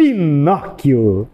Pinóquio!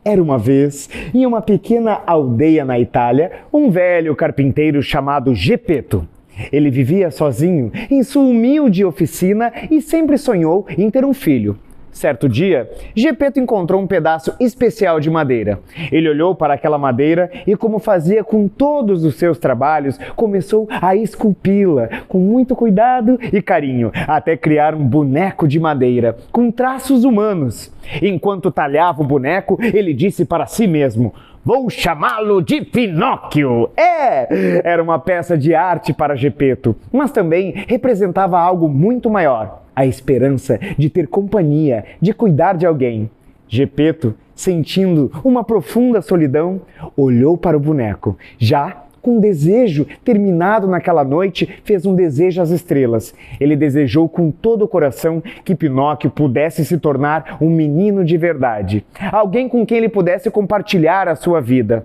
Era uma vez, em uma pequena aldeia na Itália, um velho carpinteiro chamado Geppetto. Ele vivia sozinho em sua humilde oficina e sempre sonhou em ter um filho. Certo dia, Geppetto encontrou um pedaço especial de madeira. Ele olhou para aquela madeira e, como fazia com todos os seus trabalhos, começou a esculpi-la com muito cuidado e carinho, até criar um boneco de madeira com traços humanos. Enquanto talhava o boneco, ele disse para si mesmo: "Vou chamá-lo de Pinóquio!" Era uma peça de arte para Geppetto, mas também representava algo muito maior: a esperança de ter companhia, de cuidar de alguém. Geppetto, sentindo uma profunda solidão, olhou para o boneco. Já com desejo terminado naquela noite, fez um desejo às estrelas. Ele desejou com todo o coração que Pinóquio pudesse se tornar um menino de verdade, alguém com quem ele pudesse compartilhar a sua vida.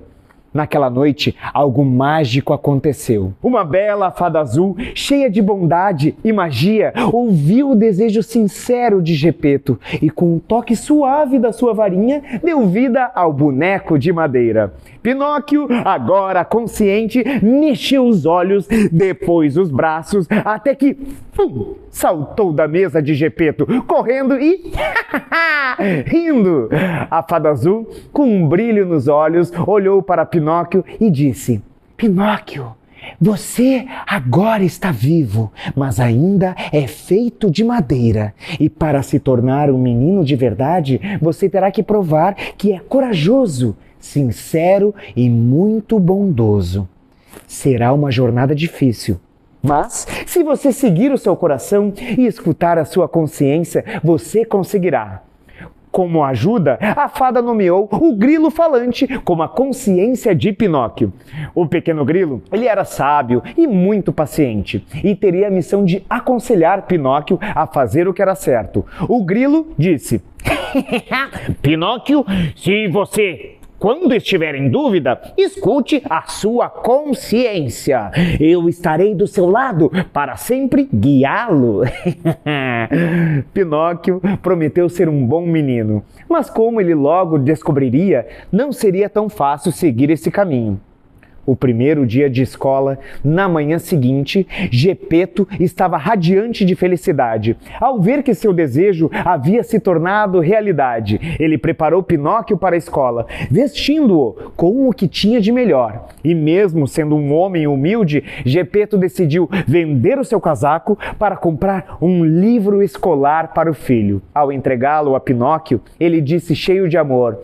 Naquela noite, algo mágico aconteceu. Uma bela fada azul, cheia de bondade e magia, ouviu o desejo sincero de Geppetto e, com um toque suave da sua varinha, deu vida ao boneco de madeira. Pinóquio, agora consciente, mexeu os olhos, depois os braços, até que saltou da mesa de Geppetto, correndo e rindo. A fada azul, com um brilho nos olhos, olhou para Pinóquio e disse: "Pinóquio, você agora está vivo, mas ainda é feito de madeira. E para se tornar um menino de verdade, você terá que provar que é corajoso, sincero e muito bondoso. Será uma jornada difícil. Mas, se você seguir o seu coração e escutar a sua consciência, você conseguirá." Como ajuda, a fada nomeou o grilo falante como a consciência de Pinóquio. O pequeno grilo, ele era sábio e muito paciente e teria a missão de aconselhar Pinóquio a fazer o que era certo. O grilo disse: "Pinóquio, se você, quando estiver em dúvida, escute a sua consciência. Eu estarei do seu lado para sempre guiá-lo." Pinóquio prometeu ser um bom menino, mas como ele logo descobriria, não seria tão fácil seguir esse caminho. O primeiro dia de escola, na manhã seguinte, Geppetto estava radiante de felicidade. Ao ver que seu desejo havia se tornado realidade, ele preparou Pinóquio para a escola, vestindo-o com o que tinha de melhor. E mesmo sendo um homem humilde, Geppetto decidiu vender o seu casaco para comprar um livro escolar para o filho. Ao entregá-lo a Pinóquio, ele disse cheio de amor: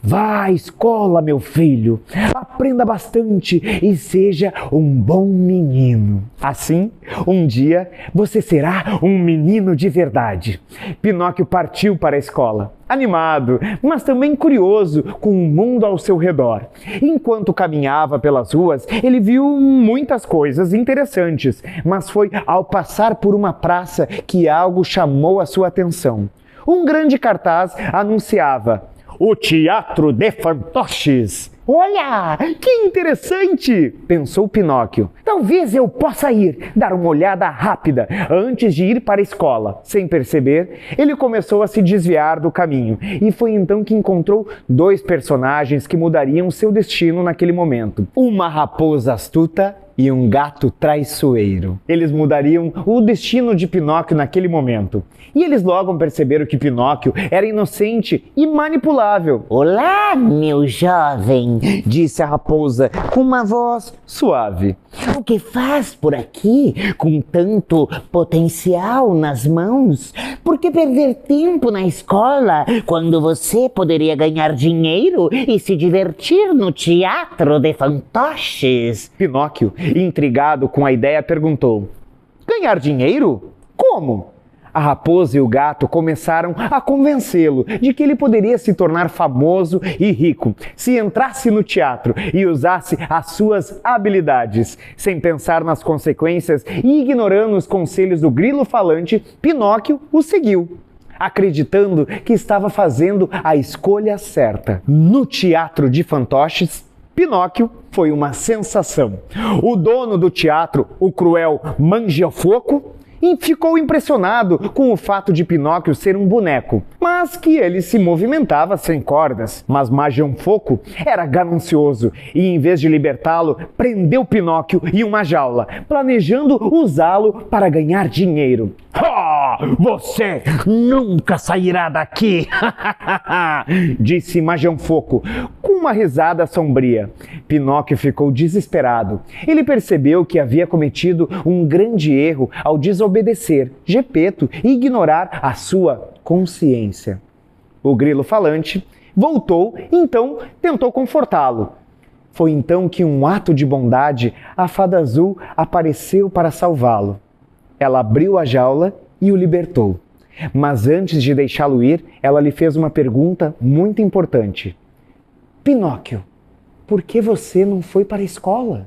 "Vá à escola, meu filho, aprenda bastante e seja um bom menino. Assim, um dia você será um menino de verdade." Pinóquio partiu para a escola, animado, mas também curioso com o mundo ao seu redor. Enquanto caminhava pelas ruas, ele viu muitas coisas interessantes, mas foi ao passar por uma praça que algo chamou a sua atenção. Um grande cartaz anunciava: "O Teatro de Fantoches." "Olha, que interessante!" pensou Pinóquio. "Talvez eu possa ir dar uma olhada rápida antes de ir para a escola." Sem perceber, ele começou a se desviar do caminho e foi então que encontrou dois personagens que mudariam seu destino naquele momento: uma raposa astuta e um gato traiçoeiro. Eles mudariam o destino de Pinóquio naquele momento. E eles logo perceberam que Pinóquio era inocente e manipulável. "Olá, meu jovem", disse a raposa com uma voz suave. "O que faz por aqui com tanto potencial nas mãos? Por que perder tempo na escola quando você poderia ganhar dinheiro e se divertir no Teatro de Fantoches?" Pinóquio, intrigado com a ideia, perguntou: "Ganhar dinheiro? Como?" A raposa e o gato começaram a convencê-lo de que ele poderia se tornar famoso e rico se entrasse no teatro e usasse as suas habilidades. Sem pensar nas consequências e ignorando os conselhos do grilo falante, Pinóquio o seguiu, acreditando que estava fazendo a escolha certa. No Teatro de Fantoches, Pinóquio foi uma sensação. O dono do teatro, o cruel Mangiafoco, e ficou impressionado com o fato de Pinóquio ser um boneco, mas que ele se movimentava sem cordas. Mas Majão Foco era ganancioso e, em vez de libertá-lo, prendeu Pinóquio em uma jaula, planejando usá-lo para ganhar dinheiro. Você nunca sairá daqui! Disse Majão Foco, com uma risada sombria. Pinóquio ficou desesperado. Ele percebeu que havia cometido um grande erro ao desobedecer Gepeto e ignorar a sua consciência. O grilo falante voltou e então tentou confortá-lo. Foi então que, em um ato de bondade, a Fada Azul apareceu para salvá-lo. Ela abriu a jaula e o libertou. Mas antes de deixá-lo ir, ela lhe fez uma pergunta muito importante. Pinóquio, por que você não foi para a escola?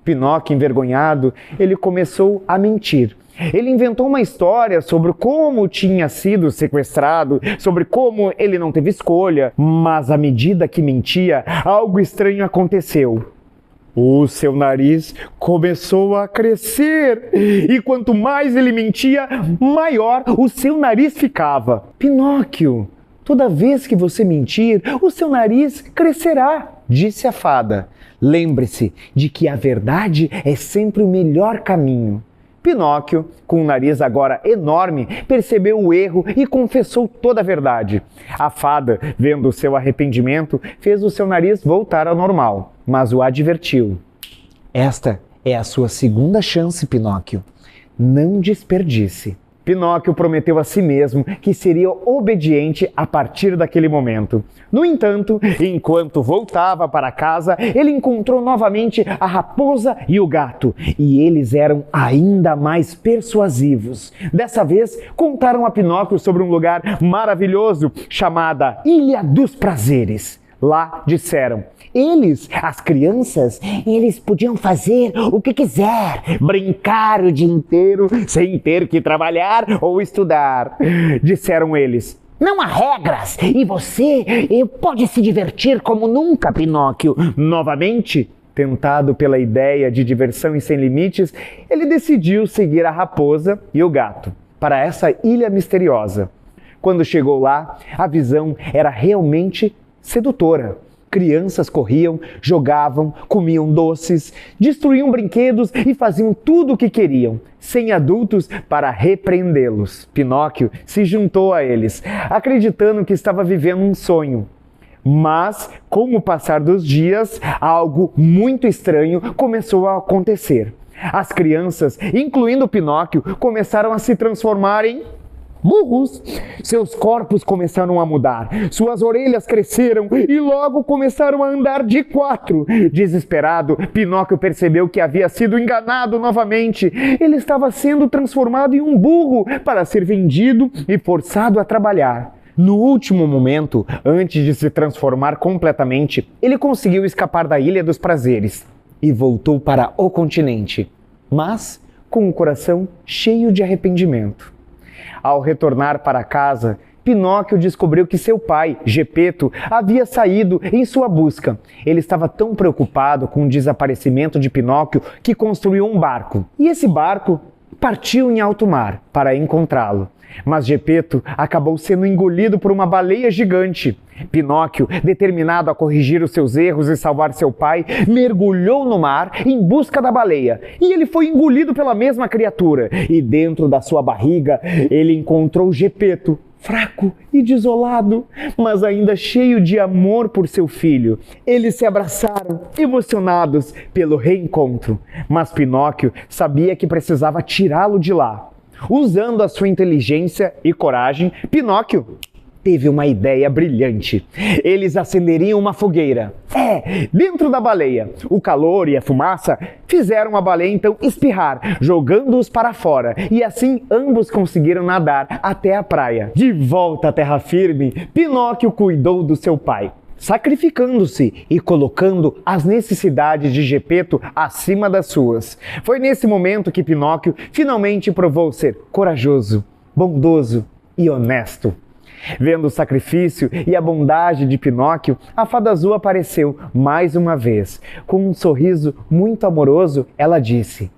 Pinóquio, envergonhado, ele começou a mentir. Ele inventou uma história sobre como tinha sido sequestrado, sobre como ele não teve escolha, mas à medida que mentia, algo estranho aconteceu. O seu nariz começou a crescer e quanto mais ele mentia, maior o seu nariz ficava. Pinóquio, toda vez que você mentir, o seu nariz crescerá, disse a fada. Lembre-se de que a verdade é sempre o melhor caminho. Pinóquio, com o nariz agora enorme, percebeu o erro e confessou toda a verdade. A fada, vendo o seu arrependimento, fez o seu nariz voltar ao normal, mas o advertiu. Esta é a sua segunda chance, Pinóquio. Não desperdice. Pinóquio prometeu a si mesmo que seria obediente a partir daquele momento. No entanto, enquanto voltava para casa, ele encontrou novamente a raposa e o gato, e eles eram ainda mais persuasivos. Dessa vez, contaram a Pinóquio sobre um lugar maravilhoso chamada Ilha dos Prazeres. Lá disseram: as crianças, eles podiam fazer o que quiser, brincar o dia inteiro sem ter que trabalhar ou estudar. Disseram eles: não há regras e você pode se divertir como nunca, Pinóquio. Novamente, tentado pela ideia de diversão e sem limites, ele decidiu seguir a raposa e o gato para essa ilha misteriosa. Quando chegou lá, a visão era realmente sedutora. Crianças corriam, jogavam, comiam doces, destruíam brinquedos e faziam tudo o que queriam, sem adultos para repreendê-los. Pinóquio se juntou a eles, acreditando que estava vivendo um sonho. Mas, com o passar dos dias, algo muito estranho começou a acontecer. As crianças, incluindo Pinóquio, começaram a se transformar em burros. Seus corpos começaram a mudar, suas orelhas cresceram e logo começaram a andar de quatro. Desesperado, Pinóquio percebeu que havia sido enganado novamente. Ele estava sendo transformado em um burro para ser vendido e forçado a trabalhar. No último momento, antes de se transformar completamente, ele conseguiu escapar da Ilha dos Prazeres e voltou para o continente, mas com o coração cheio de arrependimento. Ao retornar para casa, Pinóquio descobriu que seu pai, Gepeto, havia saído em sua busca. Ele estava tão preocupado com o desaparecimento de Pinóquio que construiu um barco. E esse barco partiu em alto mar para encontrá-lo. Mas Gepeto acabou sendo engolido por uma baleia gigante. Pinóquio, determinado a corrigir os seus erros e salvar seu pai, mergulhou no mar em busca da baleia. E ele foi engolido pela mesma criatura. E dentro da sua barriga, ele encontrou Gepeto, fraco e desolado, mas ainda cheio de amor por seu filho. Eles se abraçaram, emocionados pelo reencontro. Mas Pinóquio sabia que precisava tirá-lo de lá. Usando a sua inteligência e coragem, Pinóquio teve uma ideia brilhante. Eles acenderiam uma fogueira. Dentro da baleia. O calor e a fumaça fizeram a baleia então espirrar, jogando-os para fora. E assim ambos conseguiram nadar até a praia. De volta à terra firme, Pinóquio cuidou do seu pai, sacrificando-se e colocando as necessidades de Gepeto acima das suas. Foi nesse momento que Pinóquio finalmente provou ser corajoso, bondoso e honesto. Vendo o sacrifício e a bondade de Pinóquio, a Fada Azul apareceu mais uma vez. Com um sorriso muito amoroso, ela disse: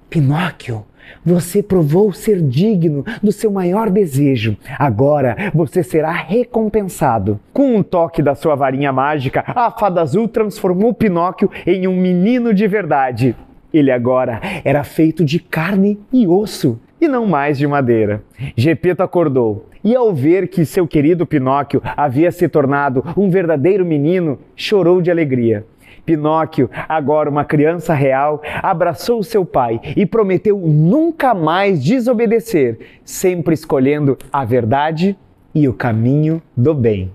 Pinóquio, você provou ser digno do seu maior desejo. Agora você será recompensado. Com um toque da sua varinha mágica, a Fada Azul transformou Pinóquio em um menino de verdade. Ele agora era feito de carne e osso, e não mais de madeira. Gepeto acordou, e ao ver que seu querido Pinóquio havia se tornado um verdadeiro menino, chorou de alegria. Pinóquio, agora uma criança real, abraçou seu pai e prometeu nunca mais desobedecer, sempre escolhendo a verdade e o caminho do bem.